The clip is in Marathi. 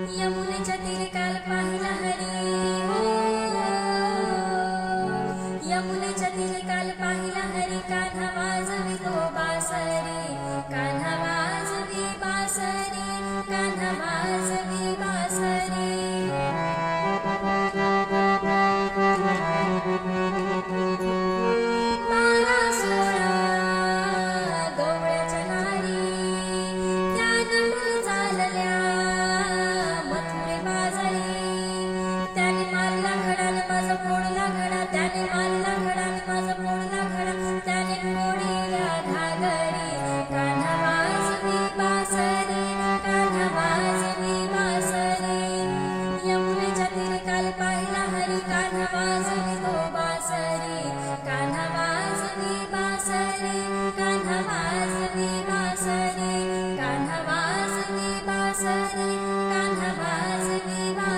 यमुनेच्या तीरी काल पाहिला हरी, यमुनेच्या तीरी काल पाहिला हरी. कान्हा वाजवितो बासरी, कान्हा वाजवी बासरी, कान्हा वाजवी बासरी. बारा सोळा गवळ्याच्या नारी, त्या नटून चालल्या मथुरे बाजारी. त्याने मारला घडाने माझा फोडला घडा, त्याने मारला घडाने माझा फोडला घडा, त्याने फोडिल्या घागरी. कान्हा वाजवी बासरी, कान्हा वाजवी बासरी. यमुनेच्या तीरी काल पाहिला हरी, कान्हा वाजवितो बासरी, कान्हा वाजवी बासरी, कान्हा वाजवी बासरी, कान्हा वाजवी बासरी, कान्हा वाजवी बासरी.